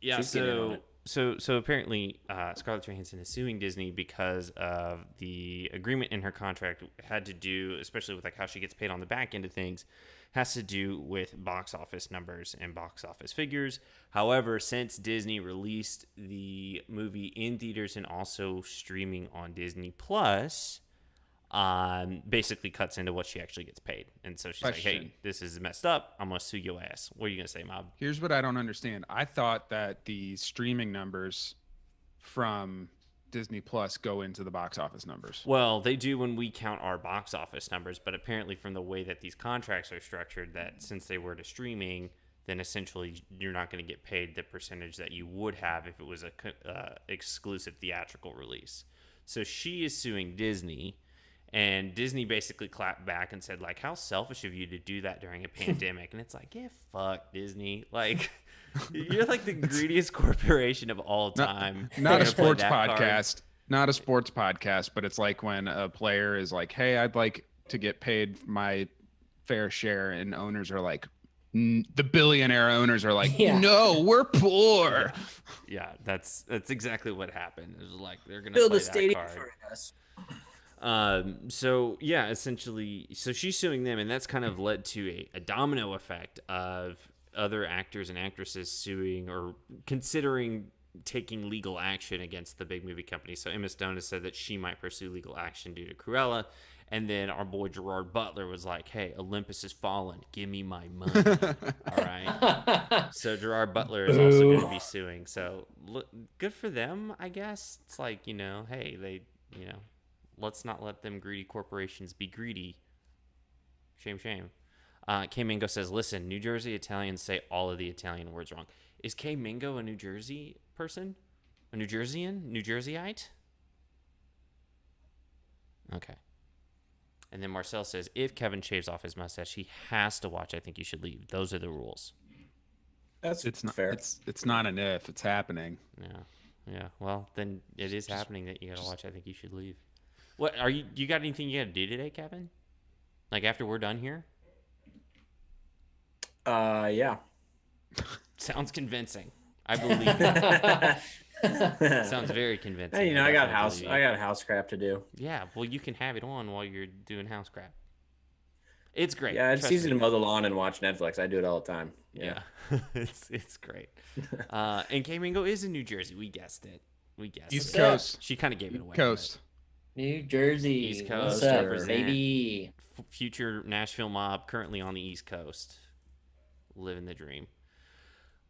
Yeah, She's getting on so it. so apparently Scarlett Johansson is suing Disney because of the agreement in her contract had to do, especially with like how she gets paid on the back end of things, has to do with box office numbers and box office figures. However, since Disney released the movie in theaters and also streaming on Disney Plus, basically cuts into what she actually gets paid. And so she's like, hey, this is messed up. I'm going to sue your ass. What are you going to say, Mob? Here's what I don't understand. I thought that the streaming numbers from Disney Plus go into the box office numbers. Well, they do when we count our box office numbers, but apparently from the way that these contracts are structured, that since they were to streaming, then essentially you're not going to get paid the percentage that you would have if it was a exclusive theatrical release. So she is suing Disney. And Disney basically clapped back and said, like, how selfish of you to do that during a pandemic. And it's like, yeah, fuck, Disney. Like, you're like the greediest corporation of all time. Not a sports podcast. Not a sports podcast, but it's like when a player is like, hey, I'd like to get paid my fair share. And owners are like, the billionaire owners are like, no, we're poor. Yeah, that's exactly what happened. It was like, they're going to build play a stadium that card. for us. So yeah, essentially, so she's suing them, and that's kind of led to a domino effect of other actors and actresses suing or considering taking legal action against the big movie company. So Emma Stone has said that she might pursue legal action due to Cruella. And then our boy Gerard Butler was like, hey, Olympus has fallen. Give me my money. All right. So Gerard Butler is also going to be suing. So look, good for them, I guess. It's like, hey, let's not let them greedy corporations be greedy. Shame, shame. K Mingo says, listen, New Jersey Italians say all of the Italian words wrong. Is K Mingo a New Jersey person? A New Jerseyan? New Jerseyite? Okay. And then Marcel says, if Kevin shaves off his mustache, he has to watch I Think You Should Leave. Those are the rules. It's not fair. It's not an if, it's happening. Yeah. Well, then it is happening that you got to watch I Think You Should Leave. What are you got anything you got to do today, Kevin? Like after we're done here? Yeah. Sounds convincing. I believe that. Sounds very convincing. Hey, I got house crap to do. Yeah, well, you can have it on while you're doing house crap. It's great. Yeah, it's easy to mow the lawn and watch Netflix. I do it all the time. Yeah. it's great. And K Mingo is in New Jersey. We guessed it. East Coast. She kind of gave it away. Coast. New Jersey. East Coast. What's up, Represent. baby? Future Nashville mob, currently on the East Coast, living the dream.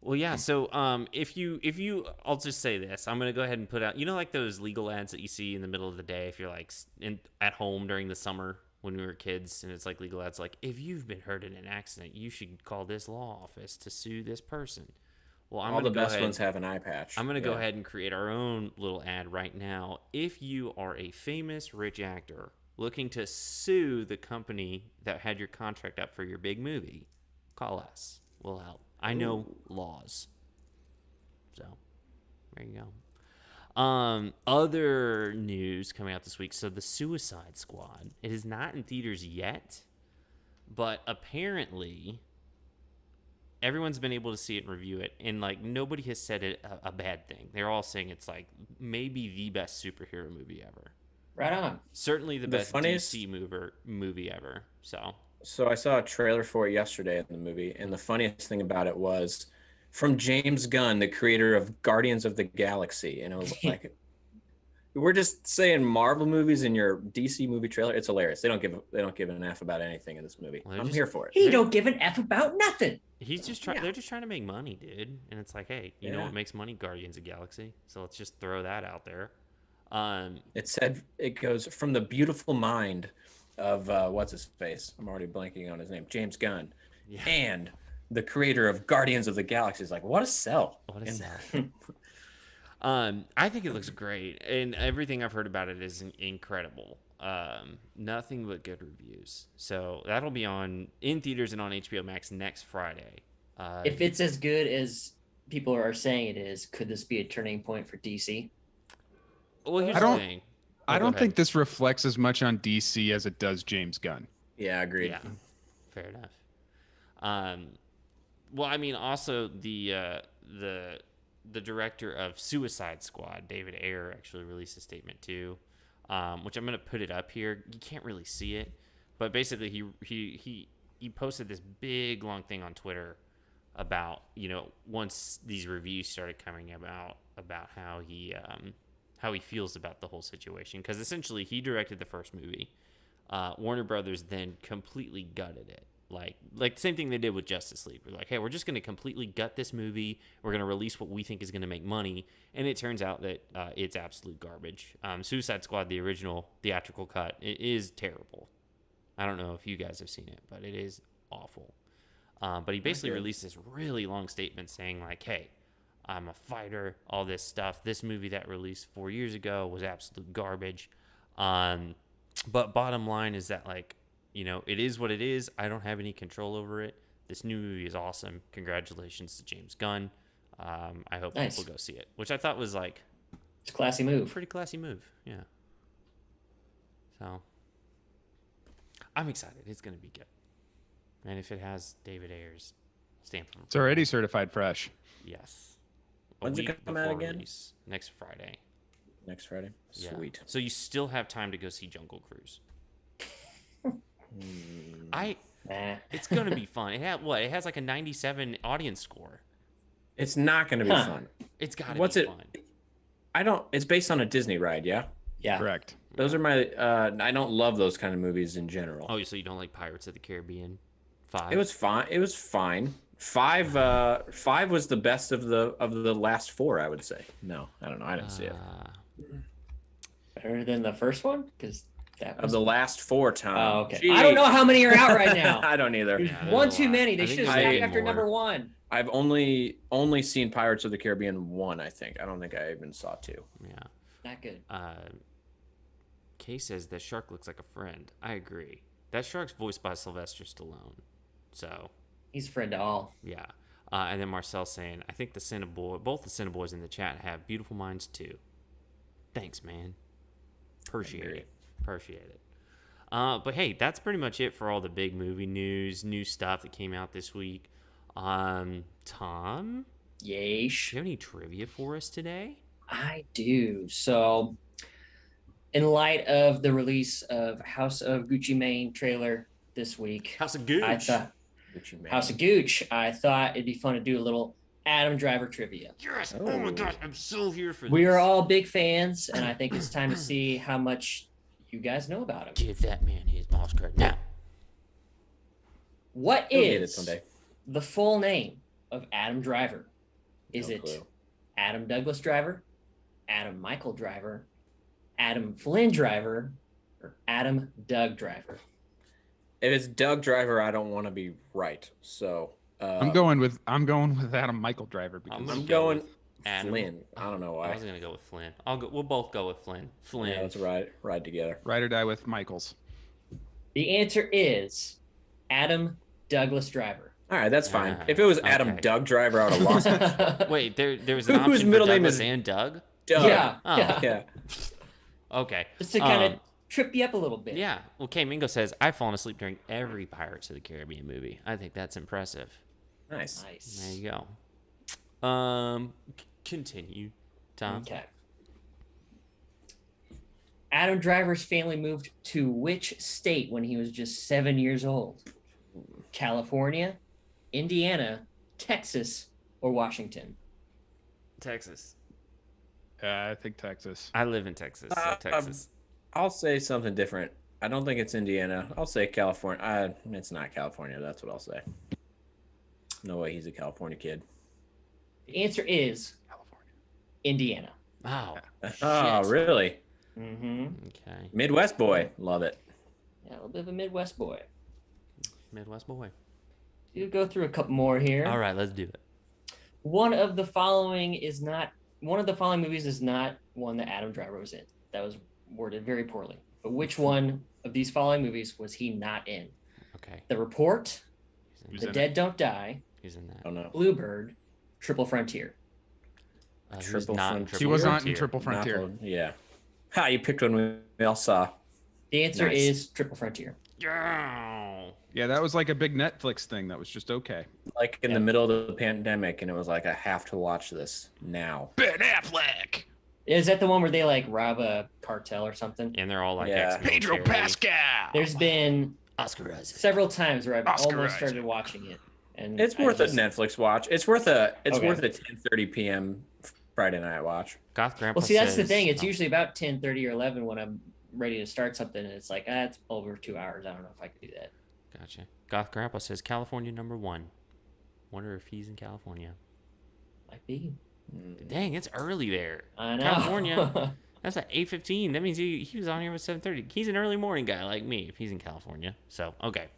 Well, yeah. So, if you, I'll just say this. I'm gonna go ahead and put out, like those legal ads that you see in the middle of the day if you're like at home during the summer when we were kids, and it's like legal ads like, if you've been hurt in an accident, you should call this law office to sue this person. Well, all the best ones have an eye patch. I'm going to go ahead and create our own little ad right now. If you are a famous rich actor looking to sue the company that had your contract up for your big movie, call us. We'll help. I know laws. So, there you go. Other news coming out this week. So, The Suicide Squad. It is not in theaters yet, but apparently everyone's been able to see it and review it, and like nobody has said it a bad thing. They're all saying it's like maybe the best superhero movie ever. Right on. Certainly the best DC movie ever. So I saw a trailer for it yesterday in the movie, and the funniest thing about it was from James Gunn, the creator of Guardians of the Galaxy, and I was like, we're just saying Marvel movies in your DC movie trailer. It's hilarious. They don't give an F about anything in this movie. Well, I'm here for it. He don't give an F about nothing. He's just trying. They're just trying to make money, dude. And it's like, hey, you know what makes money? Guardians of the Galaxy. So let's just throw that out there. It goes from the beautiful mind of what's his face? I'm already blanking on his name. James Gunn, and the creator of Guardians of the Galaxy. Is like, what a sell! What a sell! I think it looks great, and everything I've heard about it is incredible. Nothing but good reviews. So that'll be in theaters and on HBO Max next Friday. If it's as good as people are saying it is, could this be a turning point for DC? Well, here's the thing. I don't think this reflects as much on DC as it does James Gunn. Yeah, agreed. Yeah, fair enough. Well, I mean, also the the director of Suicide Squad, David Ayer, actually released a statement too, which I'm gonna put it up here. You can't really see it, but basically he posted this big long thing on Twitter about, once these reviews started coming about how he feels about the whole situation, because essentially he directed the first movie. Warner Brothers then completely gutted it. Like the same thing they did with Justice League. We're like, hey, we're just going to completely gut this movie. We're going to release what we think is going to make money. And it turns out that it's absolute garbage. Suicide Squad, the original theatrical cut, it is terrible. I don't know if you guys have seen it, but it is awful. But he basically released this really long statement saying like, hey, I'm a fighter, all this stuff. This movie that released 4 years ago was absolute garbage. But bottom line is that, like, it is what it is. I don't have any control over it. This new movie is awesome. Congratulations to James Gunn. I hope people go see it, which I thought was like, it's a classy move. Pretty classy move, yeah. So I'm excited. It's gonna be good, and if it has David Ayer's stamp of approval, It's already certified fresh. yes. When's it come out again? Release, next Friday. Next Friday. Yeah. Sweet. So you still have time to go see Jungle Cruise. It's gonna be fun. It has like a 97 audience score. It's not going to be fun. It's gotta What's be it? fun. It's based on a Disney ride, yeah? Yeah. Correct. Those are my, I don't love those kind of movies in general. Oh, so you don't like Pirates of the Caribbean 5? It was fine. It was fine. Five was the best of the last four, I would say. No, I don't know. I didn't see it. Better than the first one? Because that Of was... the last four, Tom. Oh, okay. Gee. I don't know how many are out right now. I don't either. There's Yeah, one there's a too lot. many. They I think should have there's stopped way after more. number one. I've only seen Pirates of the Caribbean 1, I think. I don't think I even saw 2. Yeah. Not good. Kay says that shark looks like a friend. I agree. That shark's voiced by Sylvester Stallone. So, He's a friend to all. yeah. And then Marcel saying, I think both the CineBoiz in the chat have beautiful minds too. Thanks, man. Appreciate it. But hey, that's pretty much it for all the big movie news, new stuff that came out this week. Tom, do Yeesh. you have any trivia for us today? I do. So, in light of the release of House of Gucci Mane trailer this week, House of Gooch. I thought House of Gooch, I thought it'd be fun to do a little Adam Driver trivia. Yes. Oh my God, I'm so here for this. We are all big fans, and I think it's time to see how much you guys know about him. Give that man his Oscar now. What We'll get it is someday. the full name of Adam Driver? Is No it clue. Adam Douglas Driver, Adam Michael Driver, Adam Flynn Driver, or Adam Doug Driver? If it's Doug Driver, I don't want to be right. So I'm going with Adam Michael Driver because I'm going with Adam. Flynn. I don't know I why. was gonna go with Flynn. We'll both go with Flynn. Flynn. Yeah, let's ride together. ride or die with Michaels. The answer is Adam Douglas Driver. All right, that's fine. Ah, If it was Adam okay. Doug Driver, I would have lost it. Wait, there was an Whose option middle for name Douglas is- and Doug. Doug. Yeah, Oh. yeah. Yeah. Okay. Just to kind of trip you up a little bit. Yeah. Well, K Mingo says I've fallen asleep during every Pirates of the Caribbean movie. I think that's impressive. Nice. There Nice. you go. Continue, Tom. Okay. Adam Driver's family moved to which state when he was just 7 years old? California, Indiana, Texas, or Washington? Texas. I think Texas. I live in Texas. So Texas. I'll say something different. I don't think it's Indiana. I'll say California. It's not California. That's what I'll say. No way he's a California kid. The answer is California. Indiana. Wow. Oh, really? Mm-hmm. Okay. Midwest boy. Love it. Yeah, a little bit of a Midwest boy. Midwest boy. We'll go through a couple more here. All right, let's do it. One of the following movies is not one that Adam Driver was in. That was worded very poorly. But which one of these following movies was he not in? Okay. The Report, He's The in Dead Don't Die, He's in that. I don't know. Bluebird, Triple Frontier. He Triple was not in Frontier. He was not in Frontier. Triple Frontier. Yeah. Ha! You picked one we all saw. The answer Nice. is Triple Frontier. Yeah. Yeah, that was like a big Netflix thing that was just okay. Like in the middle of the pandemic, and it was like, I have to watch this now. Ben Affleck. Is that the one where they like rob a cartel or something? And they're all like Yeah. ex-military. Pedro Pascal. There's been Oscar Isaac. several times where I've Oscar almost Isaac. started watching it, and It's I worth just- a Netflix watch. It's worth a Okay. 10:30 p.m. Friday night watch. Goth Grandpa Well, see, that's the says- thing. It's oh, usually about 10:30 or 11 when I'm ready to start something, and it's like, it's over 2 hours. I don't know if I could do that. Gotcha. Goth Grandpa says California #1. Wonder if he's in California. Might be. Dang, it's early there. I know. California. That's at 8:15. That means he was on here at 7:30. He's an early morning guy like me if he's in California. So, okay.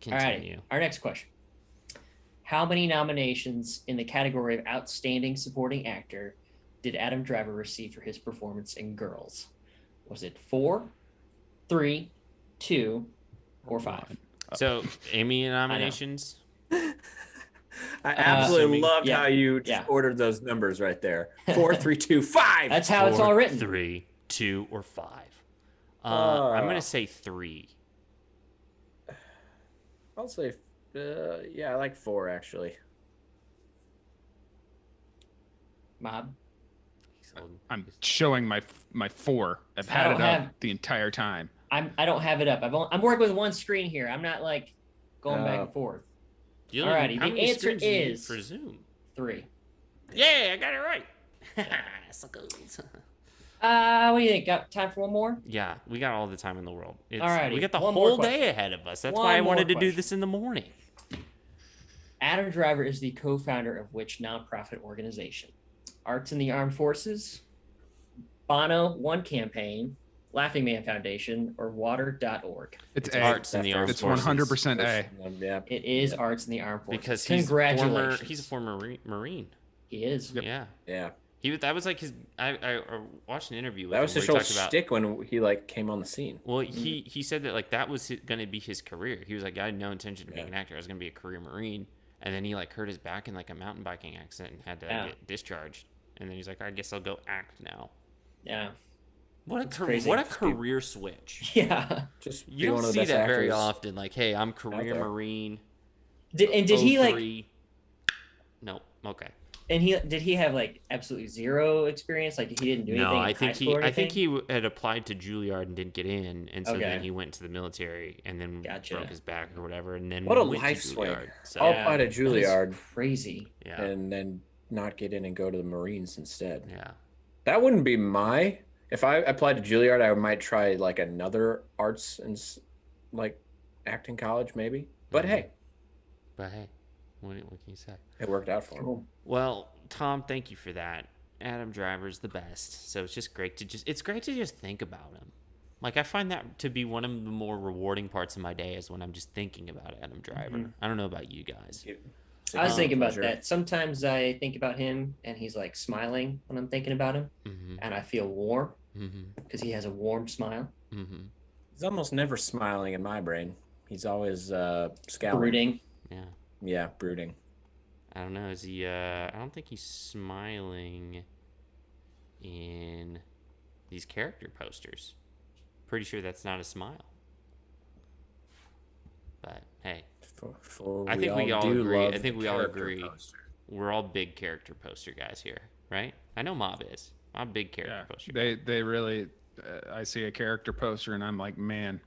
All right. Continue. Our next question. How many nominations in the category of Outstanding Supporting Actor did Adam Driver receive for his performance in Girls? Was it 4, 3, 2, or 5? So, Amy nominations? I absolutely assuming- loved yeah, how you just yeah. ordered those numbers right there. 4, 3, 2, 5. That's how it's 4, all written. 3, 2, or 5. I'm going to Uh. say 3. I'll say, I like 4 actually. Mob. I'm showing my 4. I've I had don't it up have- the entire time. I don't have it up. I'm working with one screen here. I'm not like going back and forth. Alrighty, Alrighty, the answer is- for Zoom. 3. Yeah, I got it right. Suckers. What do you think? Got time for one more? Yeah, we got all the time in the world. Alrighty, We got the one more whole question. day ahead of us. That's One why I more wanted to do question. this in the morning. Adam Driver is the co-founder of which nonprofit organization? Arts in the Armed Forces, Bono One Campaign, Laughing Man Foundation, or Water.org? It's It's A. Arts in the Armed It's Forces. 100% A. Yeah. It is Arts in the Armed Forces. Because he's Congratulations. a former Marine. He is. Yeah. Yeah. That was like his. I watched an interview with That was him his where whole he talked about. shtick when he like came on the scene. Well, he said that like that was going to be his career. He was like, I had no intention of being Yeah. an actor. I was going to be a career Marine. And then he like hurt his back in like a mountain biking accident and had to Yeah. get discharged. And then he's like, I guess I'll go act now. Yeah. What a That's crazy. what a career switch. Yeah. Just You be don't one of the see best that very actors. often. Like, hey, I'm career there. Marine. Did he like? 03. No. Okay. And did he have like absolutely zero experience? Like he didn't do anything. No, in I high think school or I think anything? he had applied to Juilliard and didn't get in, and so Okay. then he went to the military and then Gotcha. broke his back or whatever, and then What a went to life swing. Juilliard. So I'll Yeah, apply to that is Juilliard Crazy. yeah, and then not get in and go to the Marines instead. yeah. That wouldn't be my. If I applied to Juilliard, I might try like another arts and like acting college maybe. But Mhm. hey, But hey, what can you say? it worked out for him. Cool. Well, Tom, thank you for that. Adam Driver's the best, so it's just great to just think about him. Like I find that to be one of the more rewarding parts of my day is when I'm just thinking about Adam Driver. Mhm. I don't know about you guys. I was thinking about Pleasure. that. Sometimes I think about him and he's like smiling when I'm thinking about him, Mm-hmm. and I feel warm Mm-hmm. because he has a warm smile. Mm-hmm. He's almost never smiling in my brain. He's always scowling. Brooding. Yeah. Yeah, brooding. I don't know. Is he? I don't think he's smiling in these character posters. Pretty sure that's not a smile. But hey, I think we all do agree. love I think the we all character agree. poster. We're all big character poster guys here, right? I know Mob is. I'm a big character Yeah, poster. guy. they really. I see a character poster and I'm like, man.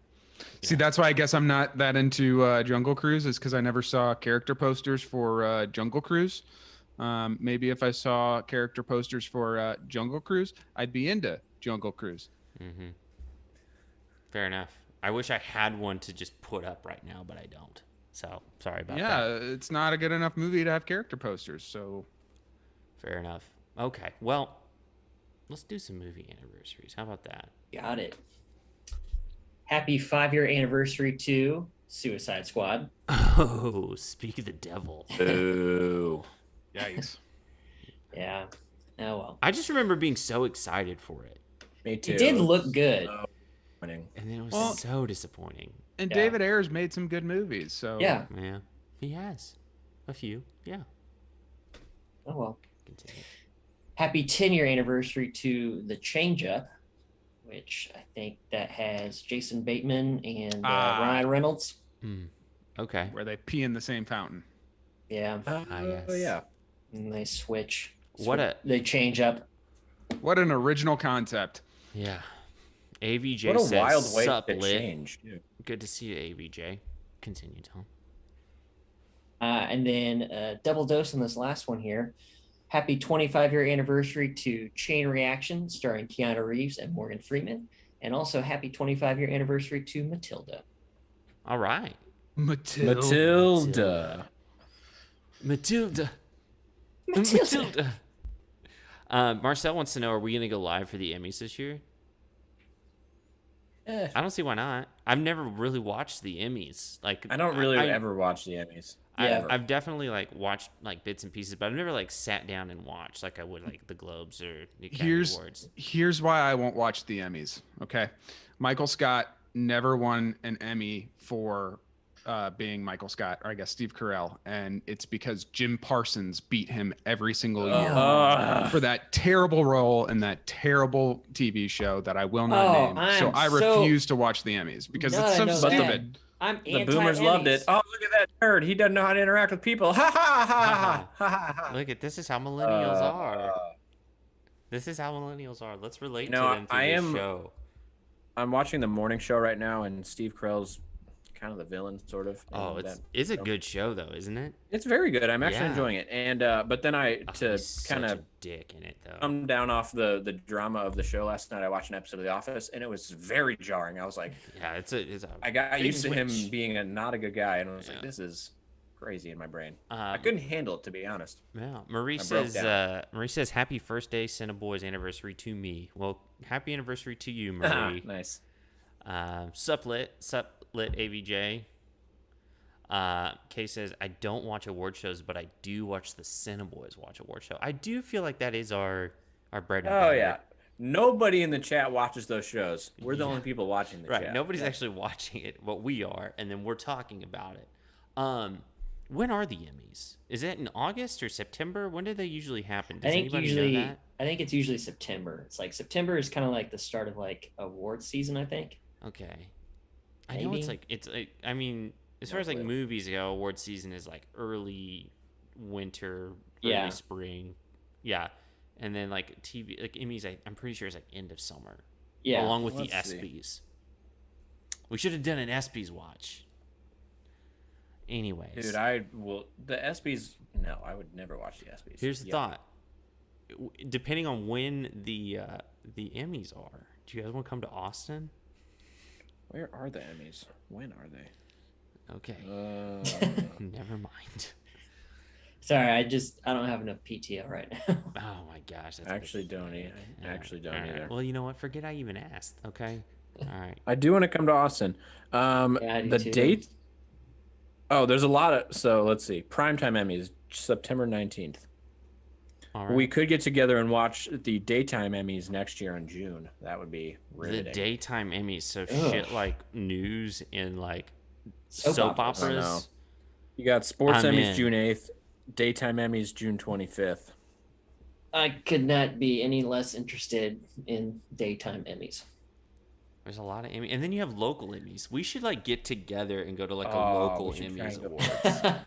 See, that's why I guess I'm not that into Jungle Cruise, is because I never saw character posters for Jungle Cruise. Maybe if I saw character posters for Jungle Cruise, I'd be into Jungle Cruise. Mm-hmm. Fair enough. I wish I had one to just put up right now, but I don't. So sorry about that. Yeah, it's not a good enough movie to have character posters. So Fair enough. Okay. Well, let's do some movie anniversaries. How about that? Got it. Happy 5-year anniversary to Suicide Squad. Oh, speak of the devil. Boo. yikes. Yeah. Oh well. I just remember being so excited for it. Me too. It did look good. Winning. And then it was Well- so disappointing. And Yeah. David Ayers made some good movies. So Yeah. Yeah. He has. A few. Yeah. Oh well. Continue. Happy 10-year anniversary to The Change Up, which I think that has Jason Bateman and Ryan Reynolds. Okay. Where they pee in the same fountain. Yeah. Yes. Yeah. And they switch. They change up. What an original concept. Yeah. AVJ What a says, wild way sup, to lit. change. Yeah. Good to see you, AVJ. Continue, Tom. And then double dose on this last one here. Happy 25-year anniversary to Chain Reaction, starring Keanu Reeves and Morgan Freeman. And also happy 25-year anniversary to Matilda. All right. Matilda. Marcel wants to know, are we going to go live for the Emmys this year? I don't see why not. I've never really watched the Emmys. Like, I don't really ever watch the Emmys. I've definitely like watched like bits and pieces, but I've never like sat down and watched like I would like the Globes or the Academy Awards. Here's why I won't watch the Emmys. Okay, Michael Scott never won an Emmy for being Michael Scott, or I guess Steve Carell, and it's because Jim Parsons beat him every single year for that terrible role in that terrible TV show that I will not name. So I refuse to watch the Emmys because it's so stupid. The boomers loved it. Oh, look at that nerd. He doesn't know how to interact with people. Ha ha ha ha. Look at this is how millennials are. This is how millennials are. Let's relate to them through this show. I'm watching the morning show right now, and Steve Carell's kind of the villain, sort of. Oh, it's a good show though, isn't it? It's very good. I'm actually enjoying it. And but then to kind of dick in it though. Come down off the drama of the show last night. I watched an episode of The Office, and it was very jarring. I was like, yeah, it's a I got used to him being not a good guy, and I was like, this is crazy in my brain. I couldn't handle it, to be honest. Yeah. Marie says happy first day CineBoiz anniversary to me. Well, happy anniversary to you, Marie. Nice. Sup lit AVJ. Kay says, I don't watch award shows, but I do watch the CineBoiz watch award show. I do feel like that is our bread and butter. Oh yeah. Nobody in the chat watches those shows. We're the only people watching the chat. Right. Nobody's actually watching it, but we are, and then we're talking about it. When are the Emmys? Is that in August or September? When do they usually happen? Does anybody know that? I think it's usually September. It's like September is kind of like the start of like award season, I think. Okay. I know it's like I mean, as far as like movies go, award season is like early winter, early spring. Yeah. And then like TV, like Emmys, I'm pretty sure it's like end of summer. Yeah. Along with the ESPYs. We should have done an ESPYs watch. Anyways. Dude, the ESPYs, no, I would never watch the ESPYs. Here's the thought. Depending on when the Emmys are, do you guys want to come to Austin? Where are the Emmys? When are they? Okay. Never mind. Sorry, I don't have enough PTO right now. Oh my gosh. That's actually don't either. Well, you know what? Forget I even asked. Okay. All right. I do want to come to Austin. The date. Oh, there's a lot of. So let's see. Primetime Emmys, September 19th. All right. We could get together and watch the daytime Emmys next year in June. That would be riveting. The daytime Emmys, so shit like news and like soap operas. You got sports Emmys June 8th, daytime Emmys June 25th. I could not be any less interested in daytime Emmys. There's a lot of Emmys, and then you have local Emmys. We should like get together and go to like a local Emmys awards.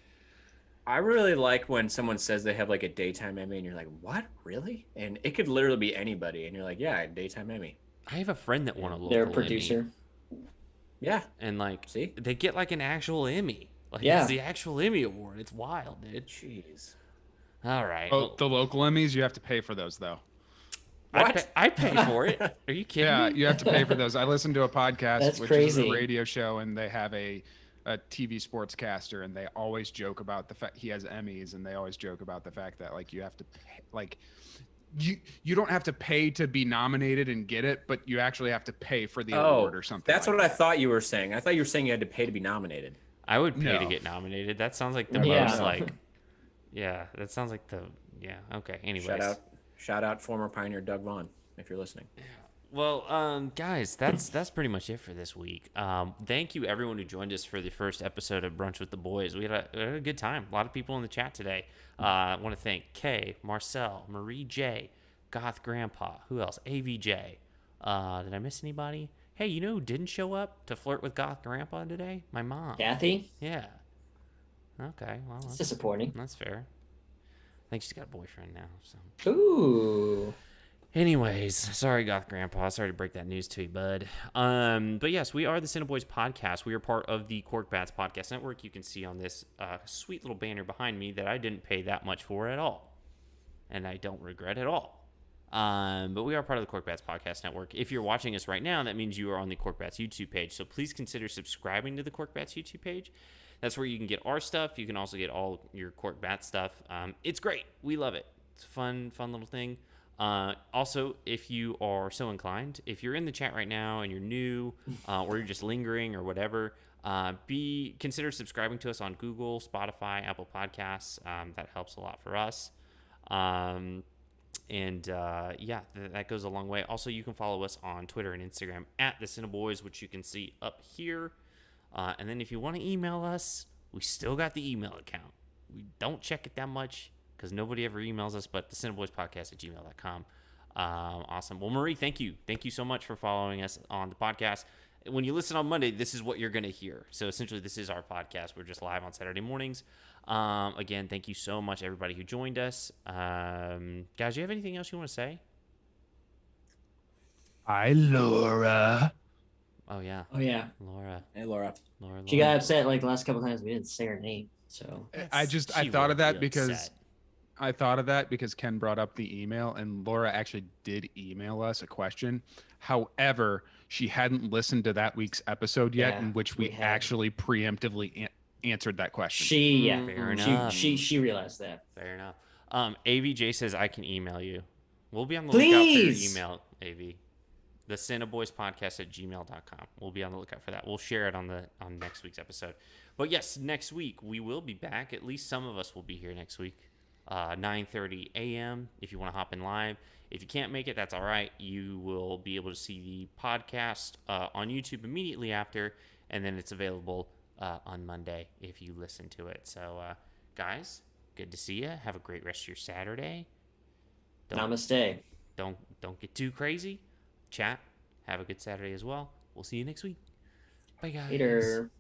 I really like when someone says they have like a daytime Emmy and you're like, what? Really? And it could literally be anybody. And you're like, yeah, daytime Emmy. I have a friend that won a local Their producer. Emmy. Yeah. And like, see, they get like an actual Emmy. Like it's the actual Emmy award. It's wild, dude. Jeez. All right. Oh, the local Emmys, you have to pay for those though. What? I pay for it. Are you kidding me? Yeah, you have to pay for those. I listened to a podcast, which crazy. is a radio show, and they have a TV sportscaster, and they always joke about the fact he has Emmys, and they always joke about the fact that like you have to pay, like you don't have to pay to be nominated and get it, but you actually have to pay for the award or something. That's what I thought you were saying. I thought you were saying you had to pay to be nominated. I would pay to get nominated. That sounds like the most like that sounds like the okay. Anyways. Shout out former Pioneer Doug Vaughn if you're listening. Yeah. Well, guys, that's pretty much it for this week. Thank you everyone who joined us for the first episode of Brunch with the Boys. We had a good time. A lot of people in the chat today. I want to thank Kay, Marcel, Marie J, Goth Grandpa, who else? AVJ, Did I miss anybody? Hey, you know who didn't show up to flirt with Goth Grandpa today? My mom. Kathy? Yeah. Okay, well, It's disappointing. that's fair. I think she's got a boyfriend now, so. Ooh. Anyways, sorry, Goth Grandpa. Sorry to break that news to you, bud. But yes, we are the CineBoiz podcast. We are part of the Cork Bats Podcast Network. You can see on this sweet little banner behind me that I didn't pay that much for at all, and I don't regret at all. But we are part of the Cork Bats Podcast Network. If you're watching us right now, that means you are on the Cork Bats YouTube page. So please consider subscribing to the Cork Bats YouTube page. That's where you can get our stuff. You can also get all your Cork Bats stuff. It's great. We love it. It's a fun little thing. Also, if you are so inclined, if you're in the chat right now and you're new, or you're just lingering or whatever, consider subscribing to us on Google, Spotify, Apple Podcasts. That helps a lot for us. That goes a long way. Also, you can follow us on Twitter and Instagram at the CineBoiz, which you can see up here. And then if you want to email us, we still got the email account. We don't check it that much because nobody ever emails us, but the CineBoizPodcast@gmail.com. Awesome. Well, Marie, thank you. Thank you so much for following us on the podcast. When you listen on Monday, this is what you're going to hear. So essentially, this is our podcast. We're just live on Saturday mornings. Again, thank you so much, everybody who joined us. Guys, do you have anything else you want to say? Hi, Laura. Oh, yeah. Laura. Hey, Laura. She got upset like the last couple times we didn't say her name. So I thought of that because Ken brought up the email, and Laura actually did email us a question. However, she hadn't listened to that week's episode yet, in which we actually preemptively answered that question. Fair enough. She realized that. Fair enough. AVJ says I can email you. We'll be on the lookout for your email, AV. The CineBoizPodcast@gmail.com. We'll be on the lookout for that. We'll share it on next week's episode. But yes, next week we will be back. At least some of us will be here next week. 9:30 a.m. if you want to hop in live. If you can't make it, that's all right. You will be able to see the podcast on YouTube immediately after, and then it's available on Monday if you listen to it. So, guys, good to see you. Have a great rest of your Saturday. Namaste. Don't get too crazy. Chat. Have a good Saturday as well. We'll see you next week. Bye, guys. Later.